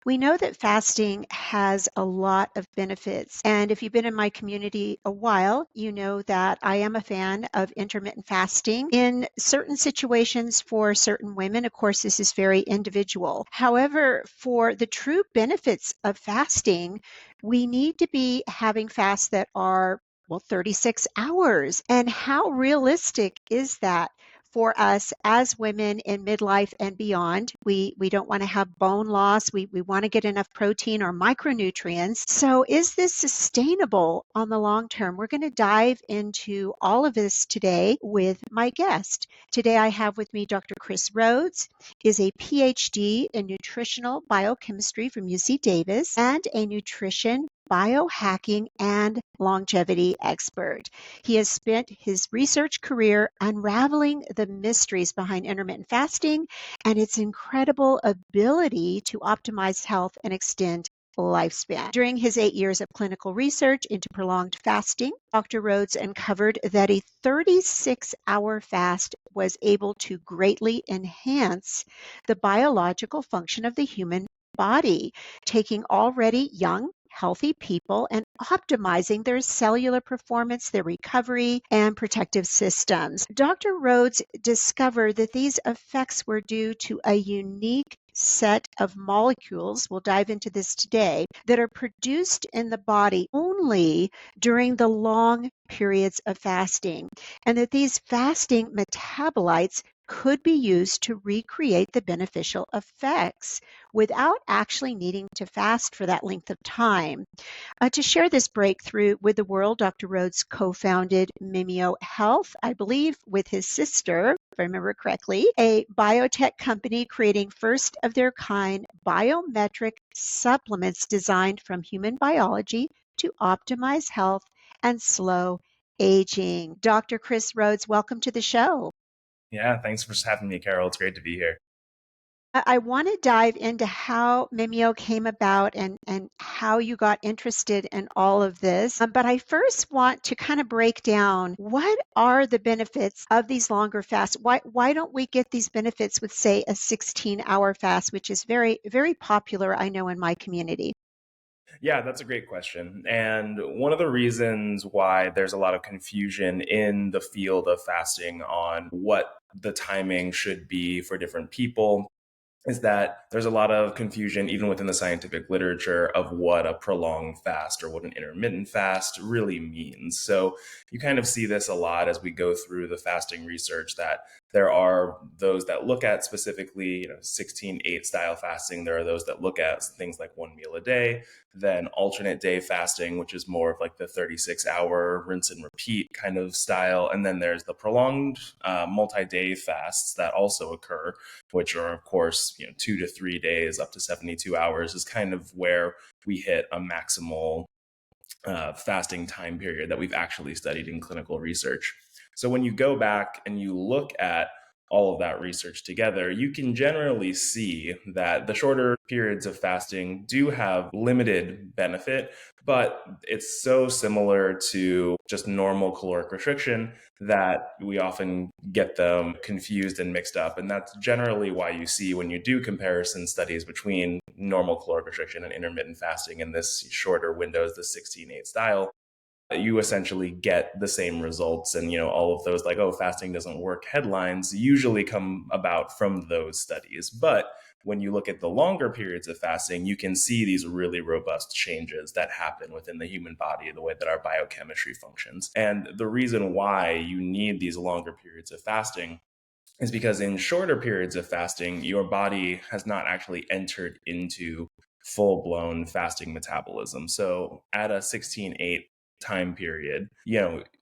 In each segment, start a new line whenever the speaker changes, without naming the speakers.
We know that fasting has a lot of benefits. And if you've been in my community a while, you know that I am a fan of intermittent fasting in certain situations for certain women. Of course, this is very individual. However, for the true benefits of fasting, we need to be having fasts that are 36 hours. And how realistic is that for us as women in midlife and beyond? We don't want to have bone loss. We want to get enough protein or micronutrients. So is this sustainable on the long term? We're going to dive into all of this today with my guest. Today I have with me Dr. Chris Rhodes, is a PhD in nutritional biochemistry from UC Davis and a nutrition biohacking and longevity expert. He has spent his research career unraveling the mysteries behind intermittent fasting and its incredible ability to optimize health and extend lifespan. During his 8 years of clinical research into prolonged fasting, Dr. Rhodes uncovered that a 36-hour fast was able to greatly enhance the biological function of the human body, taking already young, healthy people and optimizing their cellular performance, their recovery, and protective systems. Dr. Rhodes discovered that these effects were due to a unique set of molecules, we'll dive into this today, that are produced in the body only during the long periods of fasting, and that these fasting metabolites could be used to recreate the beneficial effects without actually needing to fast for that length of time. To share this breakthrough with the world, Dr. Rhodes co-founded Mimio Health, I believe with his sister, if I remember correctly, a biotech company creating first of their kind biometric supplements designed from human biology to optimize health and slow aging. Dr. Chris Rhodes, welcome to the show.
Yeah, thanks for having me, Carol. It's great to be here.
I want to dive into how Mimio came about and how you got interested in all of this. But I first want to kind of break down what are the benefits of these longer fasts? Why don't we get these benefits with, say, a 16-hour fast, which is very, very popular, I know, in my community?
Yeah, that's a great question. And one of the reasons why there's a lot of confusion in the field of fasting on what the timing should be for different people is that there's a lot of confusion, even within the scientific literature, of what a prolonged fast or what an intermittent fast really means. So you kind of see this a lot as we go through the fasting research, that there are those that look at specifically, 16/8 style fasting. There are those that look at things like one meal a day, then alternate day fasting, which is more of like the 36-hour rinse and repeat kind of style. And then there's the prolonged multi-day fasts that also occur, which are, of course, 2 to 3 days up to 72 hours is kind of where we hit a maximal fasting time period that we've actually studied in clinical research. So when you go back and you look at all of that research together, you can generally see that the shorter periods of fasting do have limited benefit, but it's so similar to just normal caloric restriction that we often get them confused and mixed up. And that's generally why you see, when you do comparison studies between normal caloric restriction and intermittent fasting in this shorter windows, the 16/8 style, you essentially get the same results. And all of those like, oh, fasting doesn't work headlines usually come about from those studies. But when you look at the longer periods of fasting, you can see these really robust changes that happen within the human body, the way that our biochemistry functions. And the reason why you need these longer periods of fasting is because in shorter periods of fasting, your body has not actually entered into full-blown fasting metabolism. So at a 16/8 time period,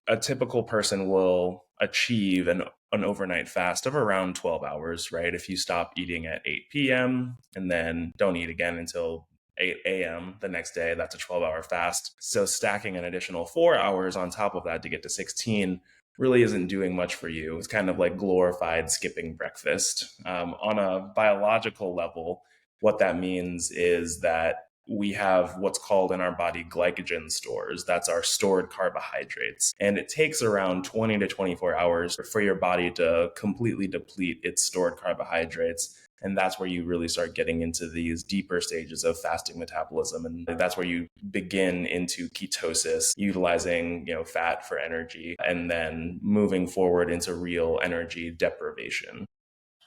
a typical person will achieve an overnight fast of around 12 hours, right? If you stop eating at 8 p.m. and then don't eat again until 8 a.m. the next day, that's a 12-hour fast. So stacking an additional 4 hours on top of that to get to 16 really isn't doing much for you. It's kind of like glorified skipping breakfast. On a biological level, what that means is that we have what's called in our body glycogen stores. That's our stored carbohydrates. And it takes around 20 to 24 hours for your body to completely deplete its stored carbohydrates. And that's where you really start getting into these deeper stages of fasting metabolism. And that's where you begin into ketosis, utilizing, fat for energy, and then moving forward into real energy deprivation.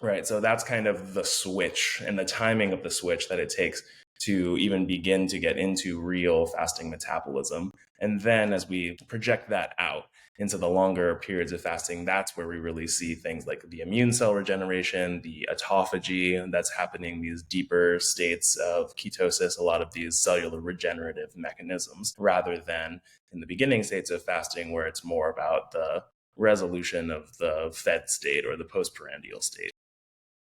Right. So that's kind of the switch and the timing of the switch that it takes to even begin to get into real fasting metabolism. And then as we project that out into the longer periods of fasting, that's where we really see things like the immune cell regeneration, the autophagy that's happening, these deeper states of ketosis, a lot of these cellular regenerative mechanisms, rather than in the beginning states of fasting where it's more about the resolution of the fed state or the postprandial state.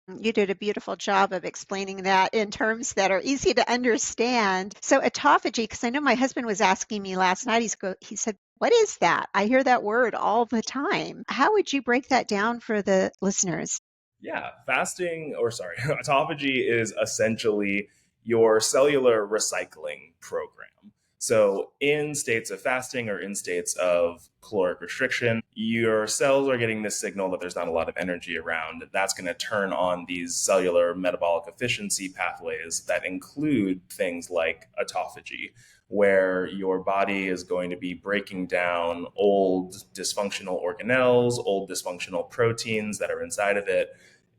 You did a beautiful job of explaining that in terms that are easy to understand. So autophagy, because I know my husband was asking me last night, he said, what is that? I hear that word all the time. How would you break that down for the listeners?
Yeah, autophagy is essentially your cellular recycling program. So, in states of fasting or in states of caloric restriction, your cells are getting this signal that there's not a lot of energy around. That's going to turn on these cellular metabolic efficiency pathways that include things like autophagy, where your body is going to be breaking down old dysfunctional organelles, old dysfunctional proteins that are inside of it,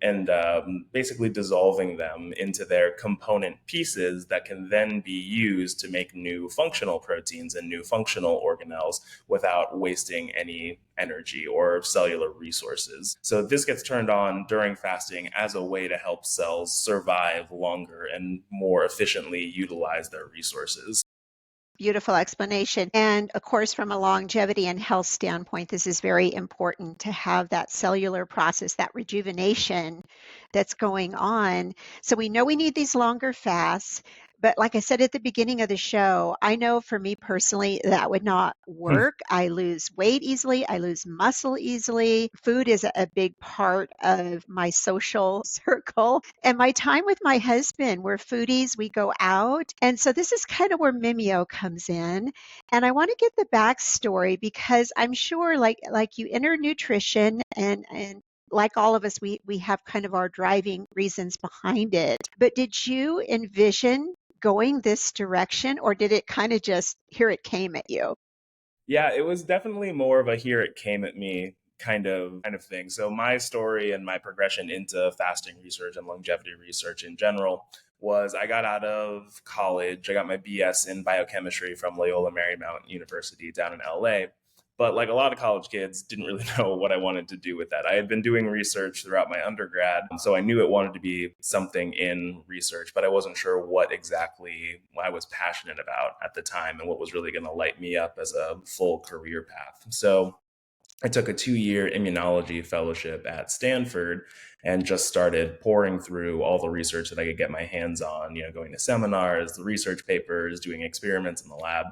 and basically dissolving them into their component pieces that can then be used to make new functional proteins and new functional organelles without wasting any energy or cellular resources. So this gets turned on during fasting as a way to help cells survive longer and more efficiently utilize their resources.
Beautiful explanation. And of course, from a longevity and health standpoint, this is very important to have that cellular process, that rejuvenation that's going on. So we know we need these longer fasts. But like I said at the beginning of the show, I know for me personally, that would not work. I lose weight easily. I lose muscle easily. Food is a big part of my social circle. And my time with my husband, we're foodies, we go out. And so this is kind of where Mimio comes in. And I want to get the backstory because I'm sure like you enter nutrition and like all of us, we have kind of our driving reasons behind it. But did you envision going this direction, or did it kind of just here it came at you?
Yeah, it was definitely more of a here it came at me kind of thing. So my story and my progression into fasting research and longevity research in general was I got out of college. I got my BS in biochemistry from Loyola Marymount University down in LA. But like a lot of college kids, didn't really know what I wanted to do with that. I had been doing research throughout my undergrad, so I knew it wanted to be something in research, but I wasn't sure what exactly I was passionate about at the time and what was really going to light me up as a full career path. So I took a 2-year immunology fellowship at Stanford and just started pouring through all the research that I could get my hands on, going to seminars, the research papers, doing experiments in the lab,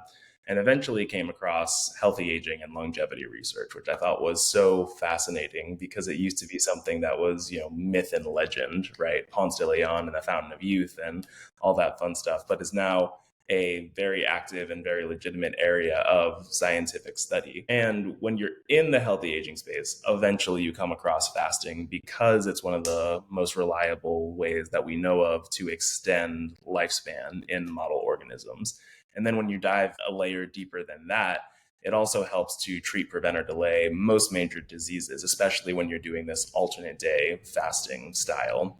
and eventually came across healthy aging and longevity research, which I thought was so fascinating because it used to be something that was, myth and legend, right? Ponce de Leon and the Fountain of Youth and all that fun stuff, but is now a very active and very legitimate area of scientific study. And when you're in the healthy aging space, eventually you come across fasting because it's one of the most reliable ways that we know of to extend lifespan in model organisms. And then when you dive a layer deeper than that, it also helps to treat, prevent, or delay most major diseases, especially when you're doing this alternate day fasting style.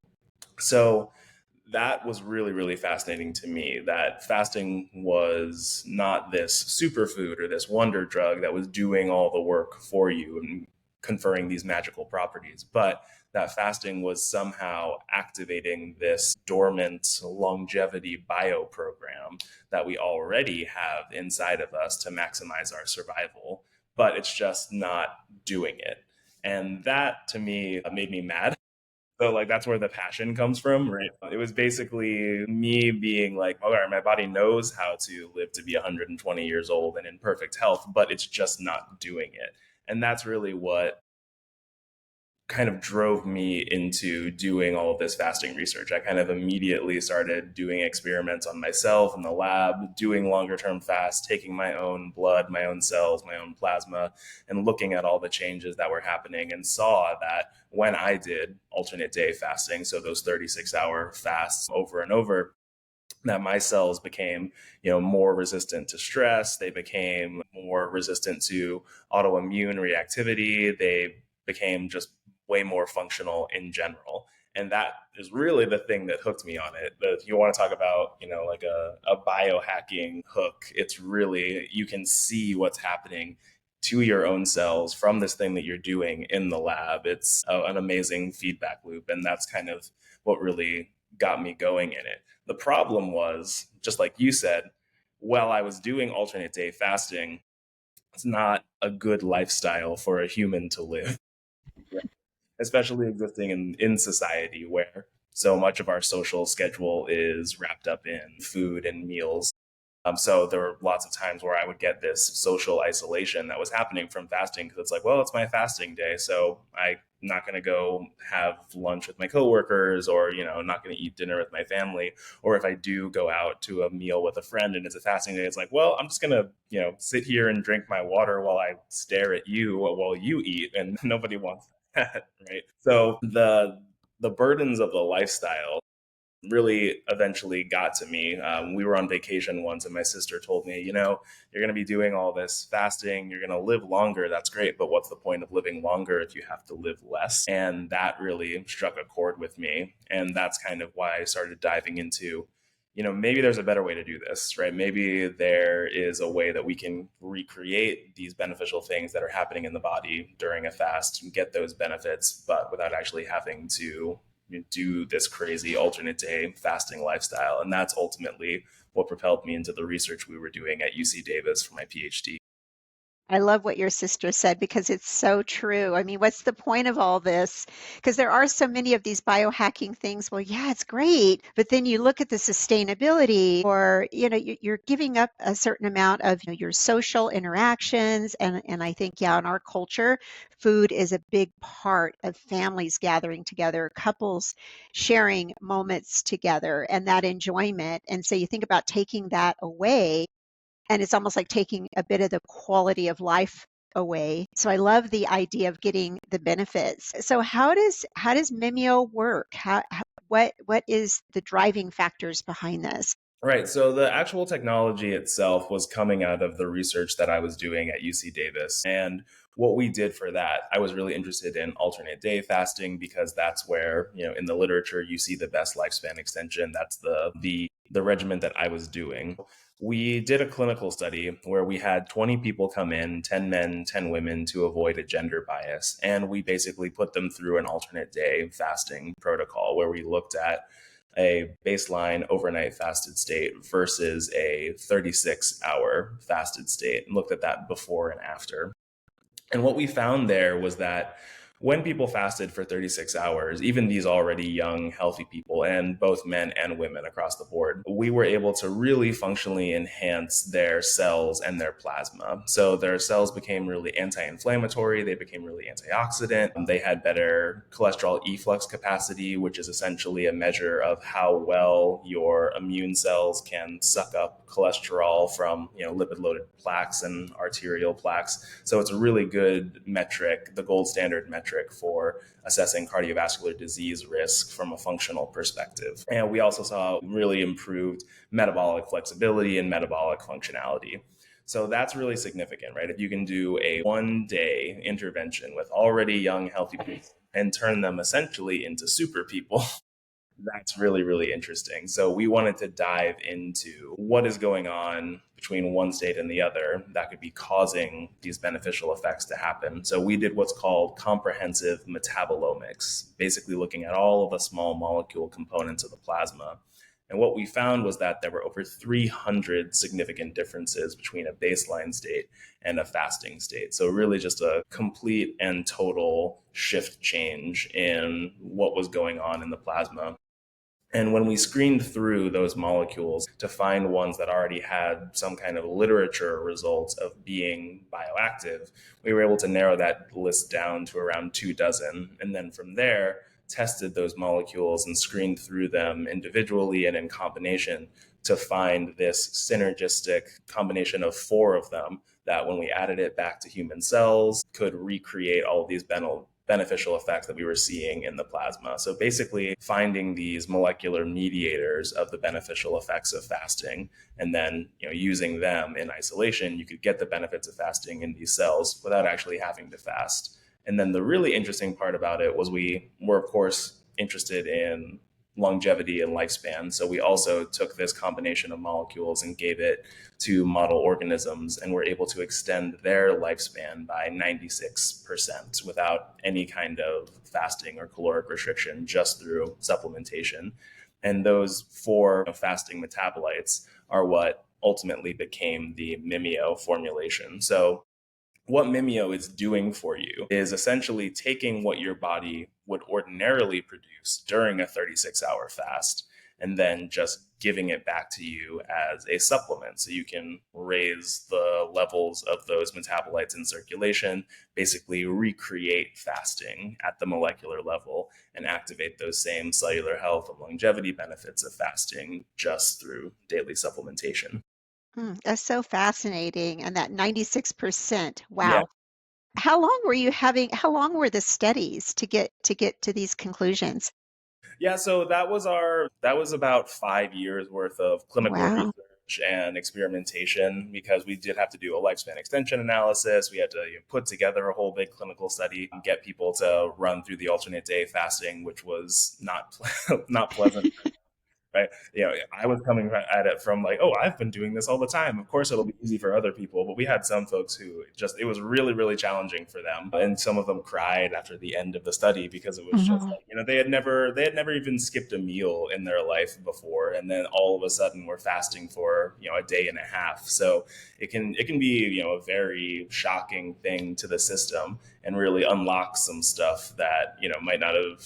So that was really, really fascinating to me, that fasting was not this superfood or this wonder drug that was doing all the work for you and conferring these magical properties, but that fasting was somehow activating this dormant longevity bio program that we already have inside of us to maximize our survival, but it's just not doing it. And that to me made me mad. So like that's where the passion comes from, right? It was basically me being like, all right, my body knows how to live to be 120 years old and in perfect health, but it's just not doing it. And that's really what kind of drove me into doing all of this fasting research. I kind of immediately started doing experiments on myself in the lab, doing longer term fasts, taking my own blood, my own cells, my own plasma, and looking at all the changes that were happening and saw that when I did alternate day fasting, so those 36-hour fasts over and over, that my cells became, more resistant to stress. They became more resistant to autoimmune reactivity. They became just way more functional in general. And that is really the thing that hooked me on it. But if you want to talk about, like a biohacking hook, it's really, you can see what's happening to your own cells from this thing that you're doing in the lab. It's an amazing feedback loop. And that's kind of what really got me going in it. The problem was, just like you said, while I was doing alternate day fasting, it's not a good lifestyle for a human to live, especially existing in society where so much of our social schedule is wrapped up in food and meals. So there were lots of times where I would get this social isolation that was happening from fasting because it's like, well, it's my fasting day, so I'm not going to go have lunch with my coworkers, or not going to eat dinner with my family. Or if I do go out to a meal with a friend and it's a fasting day, it's like, well, I'm just going to sit here and drink my water while I stare at you while you eat, and nobody wants that, right? So the burdens of the lifestyle really eventually got to me. We were on vacation once, and my sister told me, you're going to be doing all this fasting, you're going to live longer. That's great. But what's the point of living longer if you have to live less? And that really struck a chord with me. And that's kind of why I started diving into, maybe there's a better way to do this, right? Maybe there is a way that we can recreate these beneficial things that are happening in the body during a fast and get those benefits, but without actually having to do this crazy alternate day fasting lifestyle. And that's ultimately what propelled me into the research we were doing at UC Davis for my PhD.
I love what your sister said because it's so true. I mean, what's the point of all this? Because there are so many of these biohacking things. Well, yeah, it's great, but then you look at the sustainability, or you're giving up a certain amount of your social interactions, and I think, yeah, in our culture, food is a big part of families gathering together, couples sharing moments together, and that enjoyment. And so you think about taking that away, and it's almost like taking a bit of the quality of life away. So I love the idea of getting the benefits. So how does Mimio work? What is the driving factors behind this?
Right. So the actual technology itself was coming out of the research that I was doing at UC Davis. And what we did for that, I was really interested in alternate day fasting because that's where, in the literature you see the best lifespan extension. That's the regimen that I was doing. We did a clinical study where we had 20 people come in, 10 men, 10 women, to avoid a gender bias. And we basically put them through an alternate day fasting protocol where we looked at a baseline overnight fasted state versus a 36-hour fasted state, and looked at that before and after. And what we found there was that when people fasted for 36 hours, even these already young, healthy people, and both men and women across the board, we were able to really functionally enhance their cells and their plasma. So their cells became really anti-inflammatory, they became really antioxidant, they had better cholesterol efflux capacity, which is essentially a measure of how well your immune cells can suck up cholesterol from lipid-loaded plaques and arterial plaques. So it's a really good metric, the gold standard metric for assessing cardiovascular disease risk from a functional perspective. And we also saw really improved metabolic flexibility and metabolic functionality. So that's really significant, right? If you can do a 1-day intervention with already young, healthy people and turn them essentially into super people, that's really, really interesting. So we wanted to dive into what is going on between one state and the other that could be causing these beneficial effects to happen. So we did what's called comprehensive metabolomics, basically looking at all of the small molecule components of the plasma. And what we found was that there were over 300 significant differences between a baseline state and a fasting state. So really just a complete and total shift change in what was going on in the plasma. And when we screened through those molecules to find ones that already had some kind of literature results of being bioactive, we were able to narrow that list down to around 24. And then from there, tested those molecules and screened through them individually and in combination to find this synergistic combination of 4 of them that when we added it back to human cells could recreate all of these beneficial effects that we were seeing in the plasma. So basically, finding these molecular mediators of the beneficial effects of fasting, and then using them in isolation, you could get the benefits of fasting in these cells without actually having to fast. And then the really interesting part about it was we were, of course, interested in longevity and lifespan. So we also took this combination of molecules and gave it to model organisms, and were able to extend their lifespan by 96% without any kind of fasting or caloric restriction, just through supplementation. And those four fasting metabolites are what ultimately became the Mimio formulation. So what Mimio is doing for you is essentially taking what your body would ordinarily produce during a 36-hour fast and then just giving it back to you as a supplement. So you can raise the levels of those metabolites in circulation, basically recreate fasting at the molecular level, and activate those same cellular health and longevity benefits of fasting just through daily supplementation.
That's so fascinating. And that 96%.
Yeah.
Wow. How long were the studies to get to these conclusions?
Yeah, so that was about 5 years worth of clinical
Wow.
research and experimentation, because we did have to do a lifespan extension analysis. We had to put together a whole big clinical study, get people to run through the alternate day fasting, which was not pleasant, right? I was coming at it from like, oh, I've been doing this all the time. Of course, it'll be easy for other people. But we had some folks who it was really, really challenging for them. And some of them cried after the end of the study, because it was just
Mhm.
like, they had never even skipped a meal in their life before. And then all of a sudden we're fasting for, a day and a half. So it can be, a very shocking thing to the system, and really unlock some stuff that, might not have,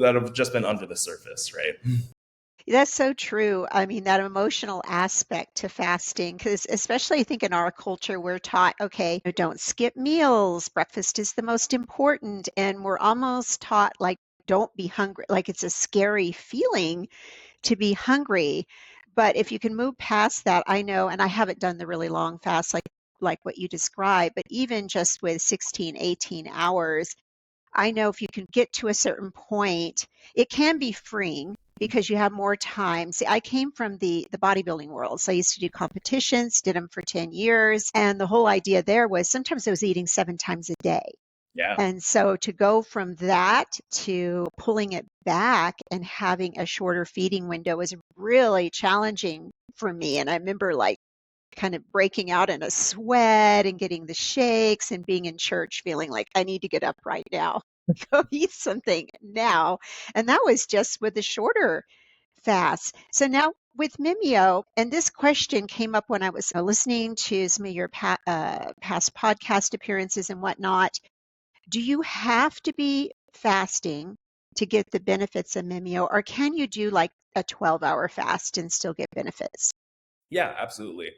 that have just been under the surface, right?
That's so true. I mean, that emotional aspect to fasting, because especially I think in our culture, we're taught, okay, don't skip meals. Breakfast is the most important. And we're almost taught, like, don't be hungry. Like it's a scary feeling to be hungry. But if you can move past that, I know, and I haven't done the really long fast like what you described, but even just with 16, 18 hours, I know if you can get to a certain point, it can be freeing because you have more time. See, I came from the bodybuilding world. So I used to do competitions, did them for 10 years. And the whole idea there was sometimes I was eating 7 times a day.
Yeah.
And so to go from that to pulling it back and having a shorter feeding window was really challenging for me. And I remember like kind of breaking out in a sweat and getting the shakes and being in church feeling like I need to get up right now, go eat something now. And that was just with the shorter fast. So now with Mimeo, and this question came up when I was listening to some of your past podcast appearances and whatnot. Do you have to be fasting to get the benefits of Mimeo, or can you do like a 12-hour fast and still get benefits?
Yeah, absolutely.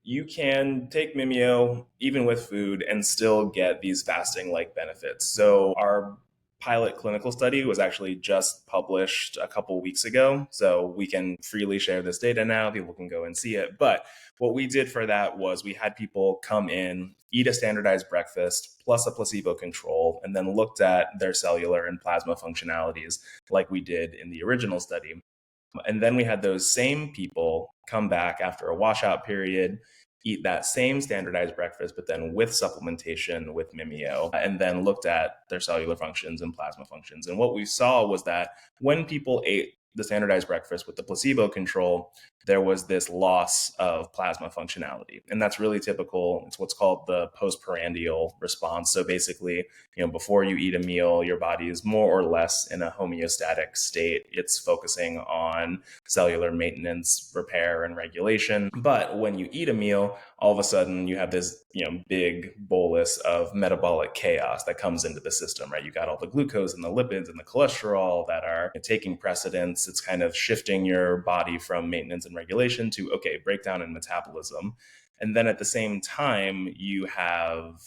You can take Mimeo even with food and still get these fasting like benefits. So, our pilot clinical study was actually just published a couple weeks ago. So, we can freely share this data now. People can go and see it. But what we did for that was we had people come in, eat a standardized breakfast plus a placebo control, and then looked at their cellular and plasma functionalities like we did in the original study. And then we had those same people come back after a washout period, eat that same standardized breakfast, but then with supplementation with Mimeo, and then looked at their cellular functions and plasma functions. And what we saw was that when people ate the standardized breakfast with the placebo control, there was this loss of plasma functionality. And that's really typical. It's what's called the postprandial response. So basically, before you eat a meal, your body is more or less in a homeostatic state. It's focusing on cellular maintenance, repair, and regulation. But when you eat a meal, all of a sudden you have this, big bolus of metabolic chaos that comes into the system, right? You got all the glucose and the lipids and the cholesterol that are taking precedence. It's kind of shifting your body from maintenance and regulation to, okay, breakdown and metabolism. And then at the same time, you have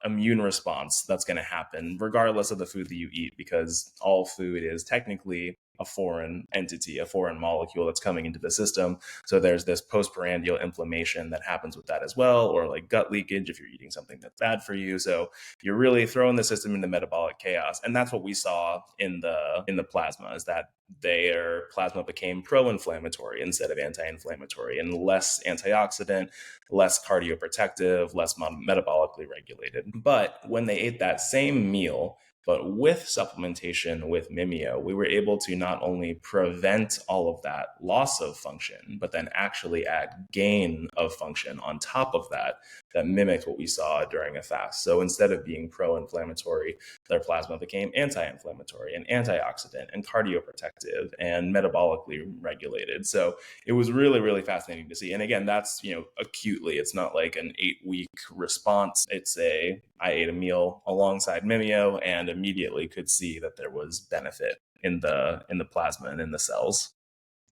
immune response that's going to happen regardless of the food that you eat, because all food is technically a foreign entity, a foreign molecule that's coming into the system. So there's this postprandial inflammation that happens with that as well, or like gut leakage if you're eating something that's bad for you. So you're really throwing the system into metabolic chaos. And that's what we saw in the plasma, is that their plasma became pro-inflammatory instead of anti-inflammatory, and less antioxidant, less cardioprotective, less metabolically regulated. But when they ate that same meal, but with supplementation with Mimio, we were able to not only prevent all of that loss of function, but then actually add gain of function on top of that, that mimicked what we saw during a fast. So instead of being pro-inflammatory, their plasma became anti-inflammatory and antioxidant and cardioprotective and metabolically regulated. So it was really, really fascinating to see. And again, that's, acutely, it's not like an 8-week response. I ate a meal alongside Mimio and immediately could see that there was benefit in the plasma and in the cells.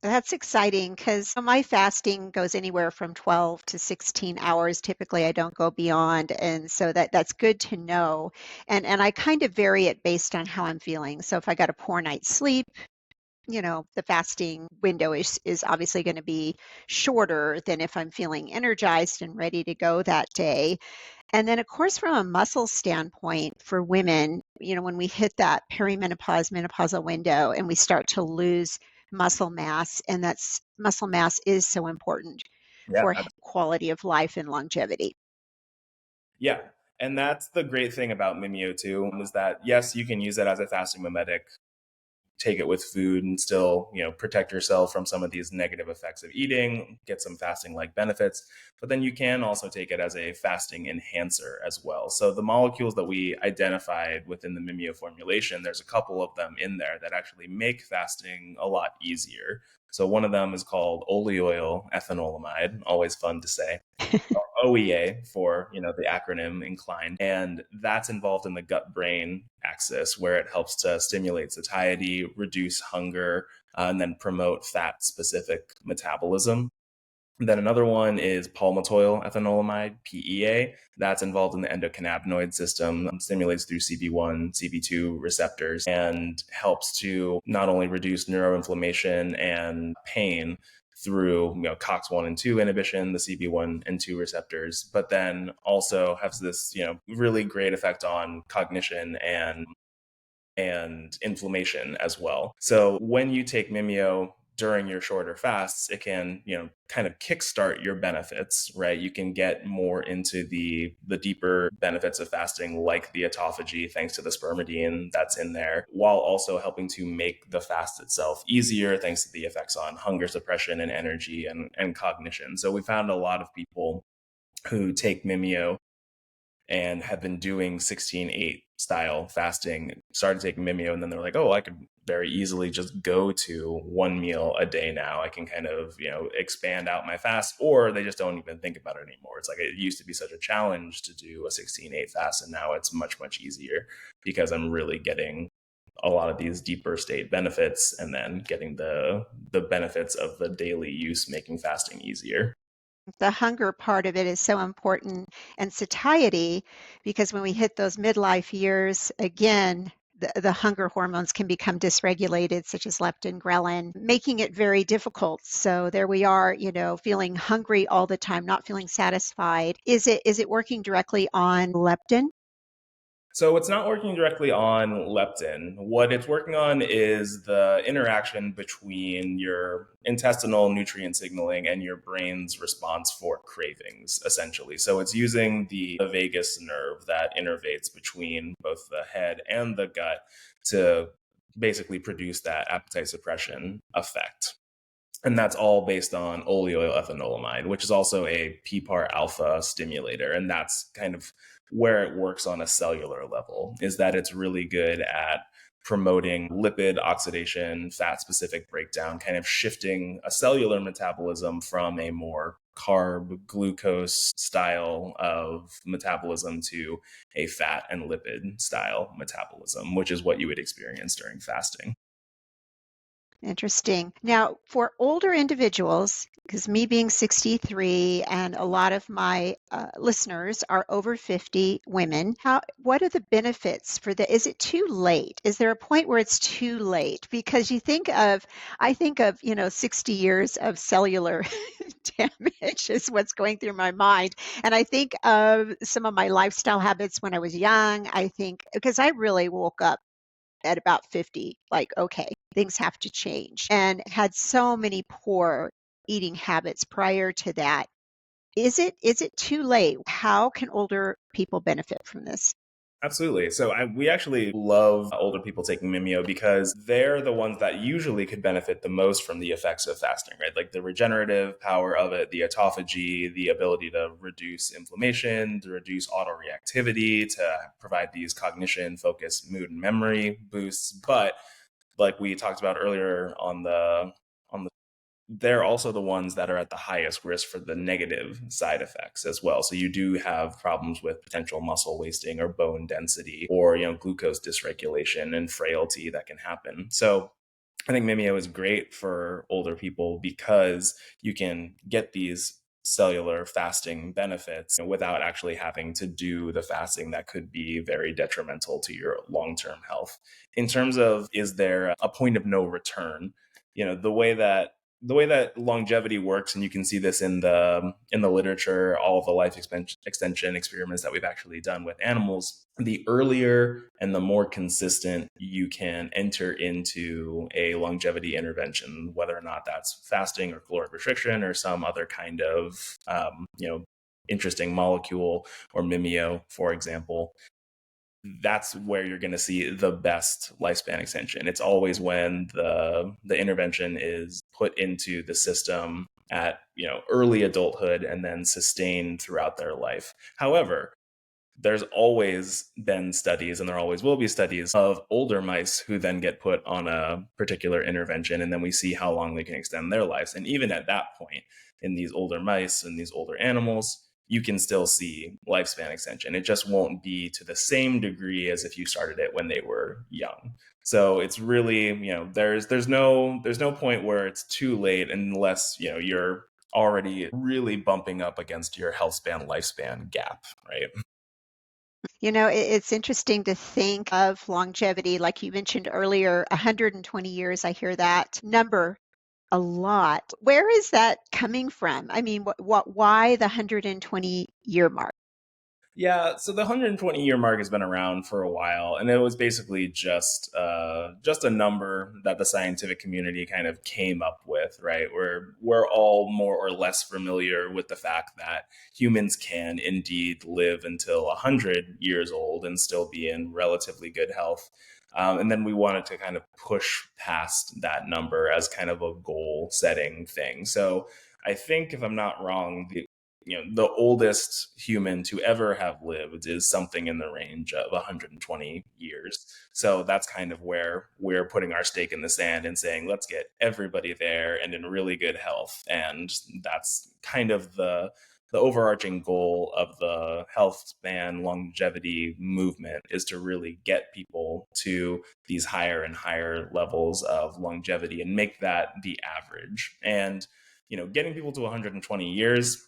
That's exciting because my fasting goes anywhere from 12 to 16 hours. Typically, I don't go beyond, and so that's good to know. And I kind of vary it based on how I'm feeling. So if I got a poor night's sleep, the fasting window is obviously going to be shorter than if I'm feeling energized and ready to go that day. And then, of course, from a muscle standpoint for women, when we hit that perimenopause, menopausal window and we start to lose muscle mass, and that's muscle mass is so important
Yeah.
for quality of life and longevity.
Yeah. And that's the great thing about Mimio too, is that yes, you can use it as a fasting mimetic, take it with food and still, protect yourself from some of these negative effects of eating, get some fasting like benefits. But then you can also take it as a fasting enhancer as well. So the molecules that we identified within the Mimio formulation, there's a couple of them in there that actually make fasting a lot easier. So one of them is called oleoyl ethanolamide, always fun to say. OEA for, the acronym inclined. And that's involved in the gut brain axis, where it helps to stimulate satiety, reduce hunger, and then promote fat specific metabolism. And then another one is palmitoyl ethanolamide, PEA. That's involved in the endocannabinoid system, stimulates through CB1, CB2 receptors, and helps to not only reduce neuroinflammation and pain through COX-1 and 2 inhibition, the CB1 and 2 receptors, but then also has this really great effect on cognition and inflammation as well. So when you take Mimio during your shorter fasts, it can, kind of kickstart your benefits, right? You can get more into the deeper benefits of fasting, like the autophagy, thanks to the spermidine that's in there, while also helping to make the fast itself easier, thanks to the effects on hunger suppression and energy and cognition. So we found a lot of people who take Mimio and have been doing 16/8 style fasting, started taking Mimio, and then they're like, oh, I could very easily just go to one meal a day now. I can kind of, expand out my fast, or they just don't even think about it anymore. It's like it used to be such a challenge to do a 16/8 fast, and now it's much, much easier because I'm really getting a lot of these deeper state benefits and then getting the benefits of the daily use, making fasting easier.
The hunger part of it is so important, and satiety, because when we hit those midlife years, again, the hunger hormones can become dysregulated, such as leptin, ghrelin, making it very difficult. So there we are, feeling hungry all the time, not feeling satisfied. Is it working directly on leptin?
So it's not working directly on leptin. What it's working on is the interaction between your intestinal nutrient signaling and your brain's response for cravings, essentially. So it's using the vagus nerve that innervates between both the head and the gut to basically produce that appetite suppression effect. And that's all based on oleoyl ethanolamide, which is also a PPAR alpha stimulator. And that's kind of where it works on a cellular level, is that it's really good at promoting lipid oxidation, fat specific breakdown, kind of shifting a cellular metabolism from a more carb glucose style of metabolism to a fat and lipid style metabolism, which is what you would experience during fasting.
Interesting. Now, for older individuals, because me being 63 and a lot of my listeners are over 50 women, what are the benefits for the, is it too late? Is there a point where it's too late? Because I think of, 60 years of cellular damage is what's going through my mind. And I think of some of my lifestyle habits when I was young. I think, because I really woke up at about 50, like, okay, things have to change, and had so many poor eating habits prior to that. Is it too late? How can older people benefit from this?
Absolutely. So we actually love older people taking Mimio because they're the ones that usually could benefit the most from the effects of fasting, right? Like the regenerative power of it, the autophagy, the ability to reduce inflammation, to reduce autoreactivity, to provide these cognition, focus, mood, and memory boosts. But like we talked about earlier on the they're also the ones that are at the highest risk for the negative side effects as well. So you do have problems with potential muscle wasting or bone density or, glucose dysregulation and frailty that can happen. So I think Mimio is great for older people because you can get these cellular fasting benefits without actually having to do the fasting that could be very detrimental to your long-term health. In terms of, is there a point of no return? The way that longevity works, and you can see this in the literature, all of the life extension experiments that we've actually done with animals, the earlier and the more consistent you can enter into a longevity intervention, whether or not that's fasting or caloric restriction or some other kind of interesting molecule or Mimio, for example, that's where you're going to see the best lifespan extension. It's always when the intervention is put into the system at early adulthood and then sustained throughout their life. However, there's always been studies, and there always will be studies of older mice who then get put on a particular intervention, and then we see how long they can extend their lives. And even at that point, in these older mice and these older animals, you can still see lifespan extension. It just won't be to the same degree as if you started it when they were young. So it's really, there's no point where it's too late unless you're already really bumping up against your health span lifespan gap, right?
It's interesting to think of longevity, like you mentioned earlier, 120 years. I hear that number a lot. Where is that coming from? I mean, why the 120-year mark?
Yeah, so the 120-year mark has been around for a while, and it was basically just a number that the scientific community kind of came up with, right? We're all more or less familiar with the fact that humans can indeed live until 100 years old and still be in relatively good health. And then we wanted to kind of push past that number as kind of a goal setting thing. So I think, if I'm not wrong, the oldest human to ever have lived is something in the range of 120 years. So that's kind of where we're putting our stake in the sand and saying, let's get everybody there and in really good health. And that's kind of the overarching goal of the health span longevity movement, is to really get people to these higher and higher levels of longevity and make that the average. And getting people to 120 years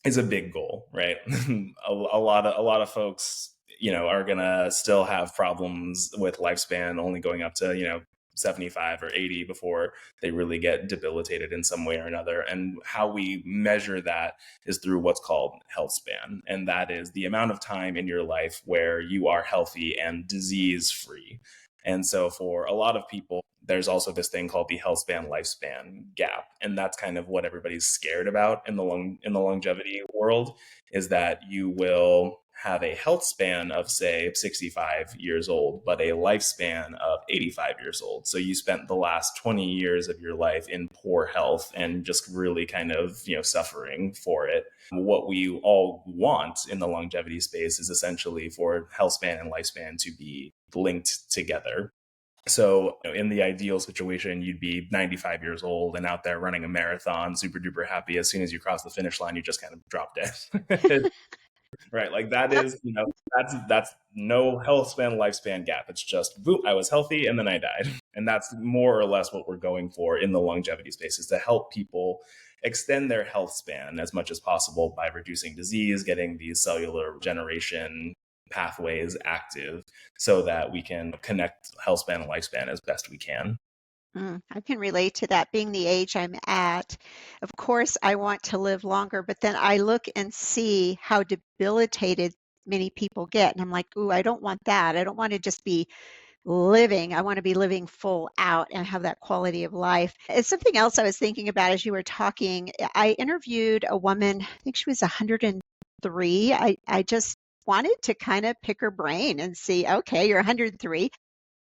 is a big goal, right? A lot of folks, are gonna still have problems with lifespan only going up to 75 or 80 before they really get debilitated in some way or another. And how we measure that is through what's called health span, and that is the amount of time in your life where you are healthy and disease free. And so for a lot of people, there's also this thing called the health span lifespan gap, and that's kind of what everybody's scared about in the longevity world, is that you will have a health span of, say, 65 years old, but a lifespan of 85 years old. So you spent the last 20 years of your life in poor health and just really kind of suffering for it. What we all want in the longevity space is essentially for health span and lifespan to be linked together. So, in the ideal situation, you'd be 95 years old and out there running a marathon, super duper happy. As soon as you cross the finish line, you just kind of drop dead. Right. Like that is, that's no health span, lifespan gap. It's just, boop, I was healthy and then I died. And that's more or less what we're going for in the longevity space, is to help people extend their health span as much as possible by reducing disease, getting these cellular regeneration pathways active so that we can connect health span and lifespan as best we can.
I can relate to that. Being the age I'm at, of course, I want to live longer, but then I look and see how debilitated many people get. And I'm like, ooh, I don't want that. I don't want to just be living. I want to be living full out and have that quality of life. It's something else I was thinking about as you were talking. I interviewed a woman, I think she was 103. I just wanted to kind of pick her brain and see, okay, you're 103.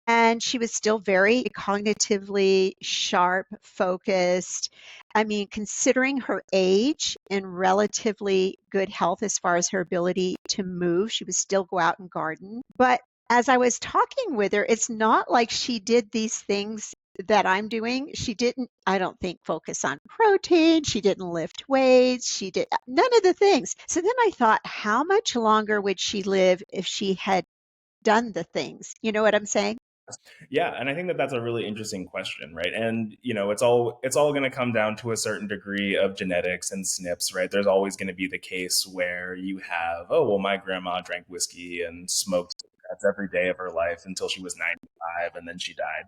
And she was still very cognitively sharp, focused. I mean, considering her age and relatively good health as far as her ability to move, she would still go out and garden. But as I was talking with her, it's not like she did these things that I'm doing. She didn't, I don't think, focus on protein. She didn't lift weights. She did none of the things. So then I thought, how much longer would she live if she had done the things? You know what I'm saying?
Yeah, and I think that that's a really interesting question, right? And it's all going to come down to a certain degree of genetics and SNPs, right? There's always going to be the case where you have, oh, well, my grandma drank whiskey and smoked cigarettes every day of her life until she was 95 and then she died,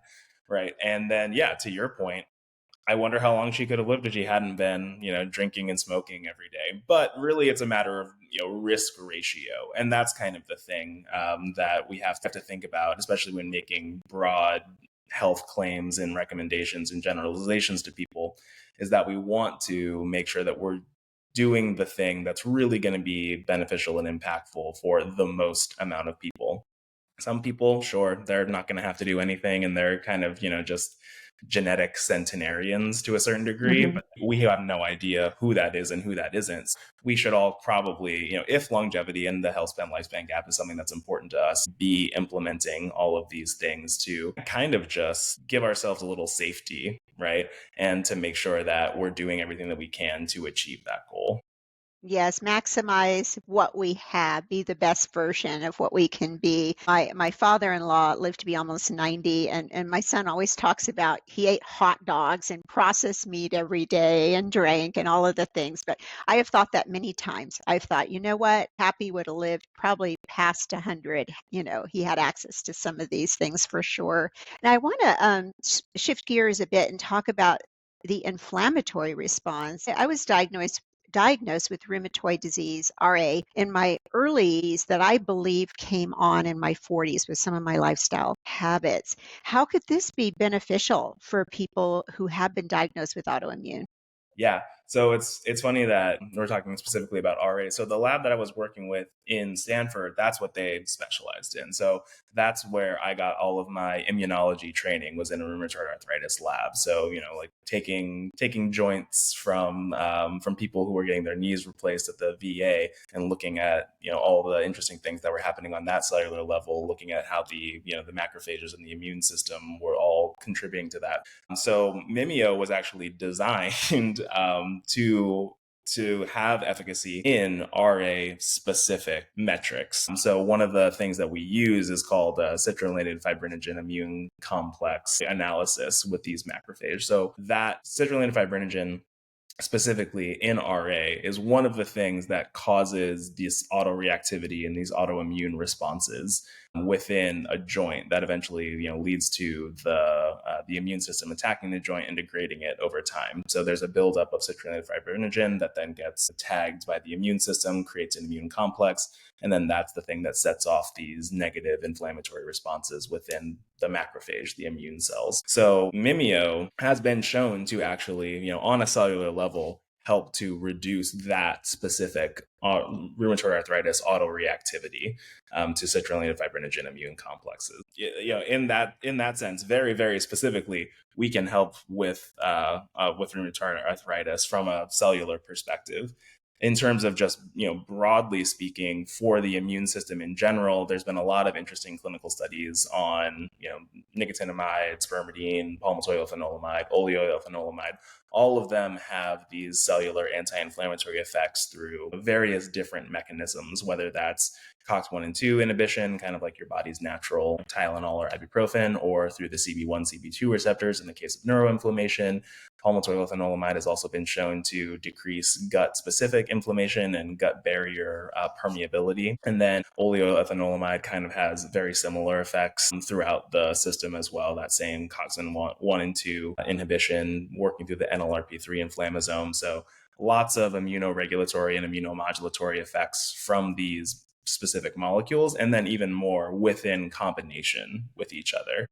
right? And then yeah, to your point, I wonder how long she could have lived if she hadn't been, drinking and smoking every day. But really, it's a matter of risk ratio, and that's kind of the thing that we have to think about, especially when making broad health claims and recommendations and generalizations to people, is that we want to make sure that we're doing the thing that's really going to be beneficial and impactful for the most amount of people. Some people, sure, they're not going to have to do anything and they're kind of, just genetic centenarians to a certain degree,
Mhm.
but we have no idea who that is and who that isn't. We should all probably, if longevity and the health span lifespan gap is something that's important to us, be implementing all of these things to kind of just give ourselves a little safety, right? And to make sure that we're doing everything that we can to achieve that goal.
Yes, maximize what we have, be the best version of what we can be. My father-in-law lived to be almost 90, and my son always talks about he ate hot dogs and processed meat every day and drank and all of the things. But I have thought that many times. I've thought, you know what? Happy would have lived probably past 100. He had access to some of these things for sure. And I want to shift gears a bit and talk about the inflammatory response. I was diagnosed with rheumatoid disease, RA, in my early 80s that I believe came on in my 40s with some of my lifestyle habits. How could this be beneficial for people who have been diagnosed with autoimmune?
Yeah. So it's funny that we're talking specifically about RA. So the lab that I was working with in Stanford, that's what they specialized in. So that's where I got all of my immunology training, was in a rheumatoid arthritis lab. So like taking joints from people who were getting their knees replaced at the VA, and looking at all the interesting things that were happening on that cellular level, looking at how the macrophages and the immune system were all contributing to that. So Mimio was actually designed to have efficacy in RA specific metrics. So one of the things that we use is called citrullinated fibrinogen immune complex analysis with these macrophages. So that citrullinated fibrinogen specifically in RA is one of the things that causes this autoreactivity and these autoimmune responses within a joint that eventually leads to the immune system attacking the joint and degrading it over time. So there's a buildup of citrullinated fibrinogen that then gets tagged by the immune system, creates an immune complex, and then that's the thing that sets off these negative inflammatory responses within the macrophage, the immune cells. So Mimio has been shown to actually, on a cellular level, help to reduce that specific rheumatoid arthritis autoreactivity to citrullinated fibrinogen immune complexes. In that sense, very very specifically, we can help with rheumatoid arthritis from a cellular perspective. In terms of just broadly speaking, for the immune system in general, there's been a lot of interesting clinical studies on nicotinamide, spermidine, palmitoyl phenollamide, oleoyl phenollamide, all of them have these cellular anti-inflammatory effects through various different mechanisms, whether that's COX-1 and 2 inhibition, kind of like your body's natural Tylenol or ibuprofen, or through the CB1, CB2 receptors in the case of neuroinflammation. Palmitoyl ethanolamide has also been shown to decrease gut-specific inflammation and gut barrier permeability. And then oleoethanolamide kind of has very similar effects throughout the system as well. That same COX-1 1 and 2 inhibition working through the NLRP3 inflammasome. So lots of immunoregulatory and immunomodulatory effects from these specific molecules, and then even more within combination with each other.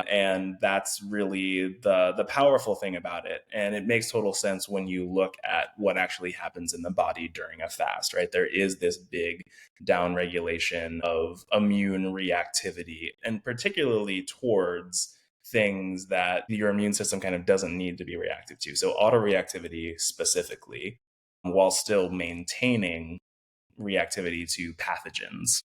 And that's really the powerful thing about it. And it makes total sense when you look at what actually happens in the body during a fast, right? There is this big downregulation of immune reactivity, and particularly towards things that your immune system kind of doesn't need to be reactive to. So autoreactivity specifically, while still maintaining reactivity to pathogens.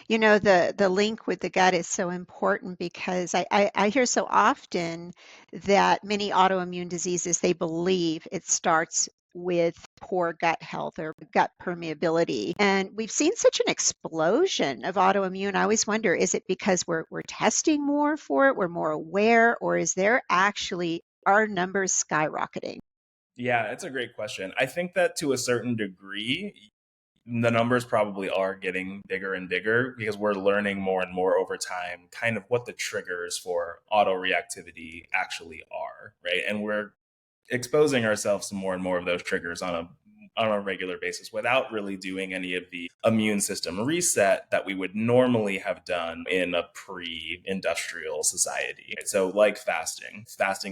The link with the gut is so important because I hear so often that many autoimmune diseases, they believe it starts with poor gut health or gut permeability. And we've seen such an explosion of autoimmune. I always wonder, is it because we're testing more for it, we're more aware, or is there actually our numbers skyrocketing?
Yeah, it's a great question. I think that to a certain degree, the numbers probably are getting bigger and bigger because we're learning more and more over time kind of what the triggers for autoreactivity actually are, right? And we're exposing ourselves to more and more of those triggers on a regular basis without really doing any of the immune system reset that we would normally have done in a pre-industrial society. So like fasting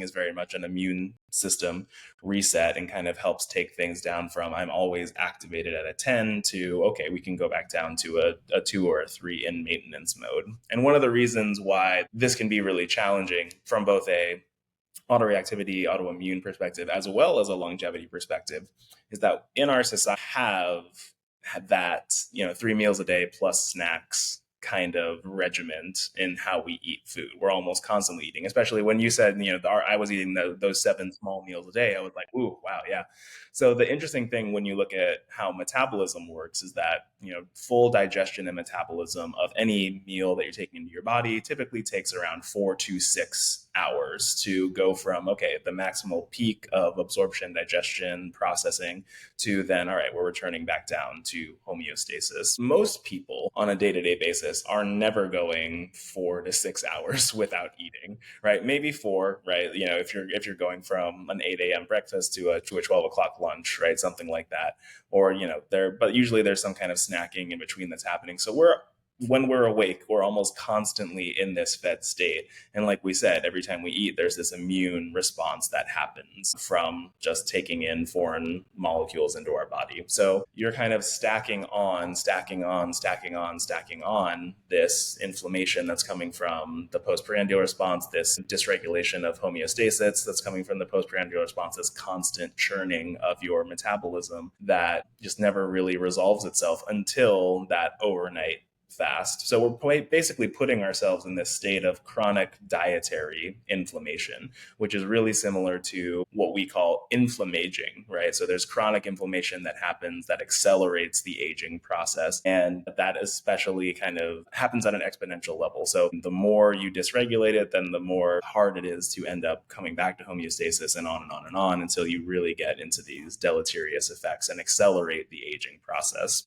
is very much an immune system reset and kind of helps take things down from I'm always activated at a 10 to okay, we can go back down to a 2 or a 3 in maintenance mode. And one of the reasons why this can be really challenging from both a autoreactivity, autoimmune perspective, as well as a longevity perspective, is that in our society have had that, 3 meals a day plus snacks kind of regiment in how we eat food. We're almost constantly eating, especially when you said, I was eating those 7 small meals a day. I was like, ooh, wow, yeah. So the interesting thing when you look at how metabolism works is that, full digestion and metabolism of any meal that you're taking into your body typically takes around 4 to 6 hours to go from, okay, the maximal peak of absorption, digestion, processing to then, all right, we're returning back down to homeostasis. Most people on a day-to-day basis are never going 4 to 6 hours without eating, right? Maybe four, right? If you're going from an 8 a.m. breakfast to a 12 o'clock lunch, right? Something like that. Or, but usually there's some kind of snacking in between that's happening. So when we're awake, we're almost constantly in this fed state. And like we said, every time we eat, there's this immune response that happens from just taking in foreign molecules into our body. So you're kind of stacking on this inflammation that's coming from the postprandial response, this dysregulation of homeostasis that's coming from the postprandial response, this constant churning of your metabolism that just never really resolves itself until that overnight fast. So we're basically putting ourselves in this state of chronic dietary inflammation, which is really similar to what we call inflammaging, right? So there's chronic inflammation that happens that accelerates the aging process. And that especially kind of happens at an exponential level. So the more you dysregulate it, then the more hard it is to end up coming back to homeostasis and on and on and on until you really get into these deleterious effects and accelerate the aging process.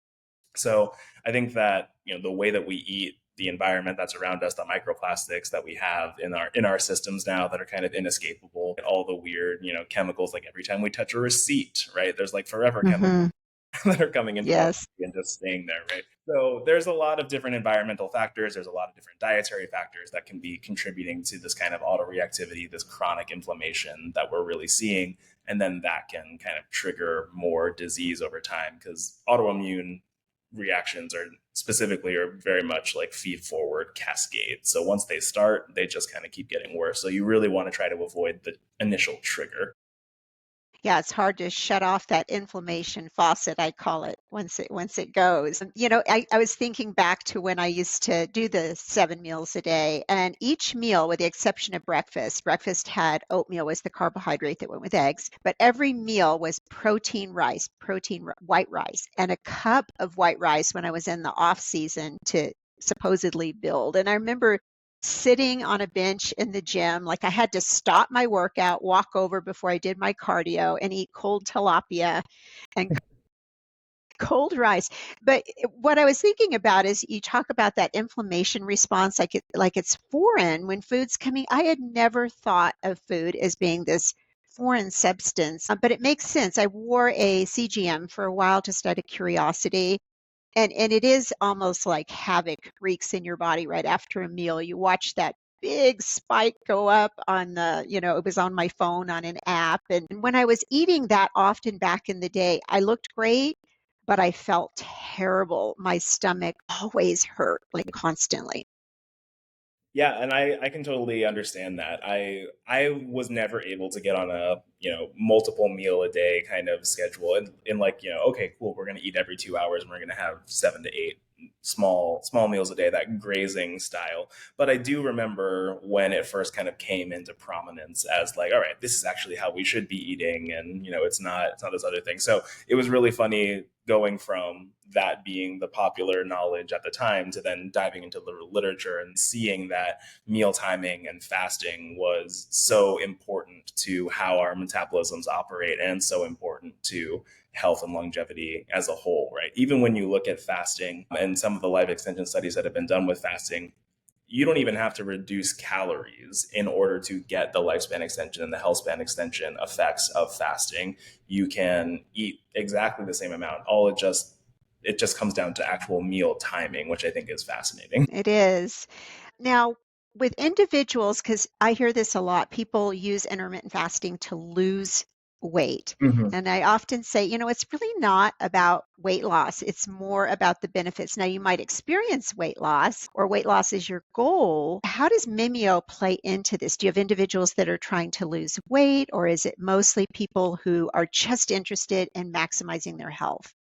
So I think that the way that we eat, the environment that's around us, the microplastics that we have in our systems now that are kind of inescapable, all the weird chemicals. Like every time we touch a receipt, right? There's like forever chemicals
Hmm.
that are coming into our
Yes.
body and just staying there, right? So there's a lot of different environmental factors. There's a lot of different dietary factors that can be contributing to this kind of autoreactivity, this chronic inflammation that we're really seeing. And then that can kind of trigger more disease over time because autoimmune reactions are very much like feed forward cascade. So once they start, they just kind of keep getting worse. So you really want to try to avoid the initial trigger.
Yeah, it's hard to shut off that inflammation faucet, I call it, once it goes. I was thinking back to when I used to do the 7 meals a day, and each meal, with the exception of breakfast had oatmeal was the carbohydrate that went with eggs, but every meal was protein rice, white rice, and a cup of white rice when I was in the off season to supposedly build. And I remember sitting on a bench in the gym. Like I had to stop my workout, walk over before I did my cardio, and eat cold tilapia and cold rice. But what I was thinking about is you talk about that inflammation response like it's foreign when food's coming. I had never thought of food as being this foreign substance, but it makes sense. I wore a CGM for a while just out of curiosity, and it is almost like havoc wreaks in your body right after a meal. You watch that big spike go up on it was on my phone on an app. And when I was eating that often back in the day, I looked great, but I felt terrible. My stomach always hurt, like constantly.
Yeah, and I can totally understand that. I was never able to get on a, multiple meal a day kind of schedule, and like, okay, cool, we're gonna eat every 2 hours and we're gonna have 7 to 8 small meals a day, that grazing style. But I do remember when it first kind of came into prominence as like, all right, this is actually how we should be eating, and it's not this other thing. So it was really funny going from that being the popular knowledge at the time to then diving into the literature and seeing that meal timing and fasting was so important to how our metabolisms operate and so important to health and longevity as a whole, right? Even when you look at fasting and some of the life extension studies that have been done with fasting, you don't even have to reduce calories in order to get the lifespan extension and the health span extension effects of fasting. You can eat exactly the same amount. It just comes down to actual meal timing, which I think is fascinating.
It is. Now, with individuals, because I hear this a lot, people use intermittent fasting to lose weight.
Mhm.
And I often say, it's really not about weight loss. It's more about the benefits. Now, you might experience weight loss, or weight loss is your goal. How does Mimio play into this? Do you have individuals that are trying to lose weight, or is it mostly people who are just interested in maximizing their health?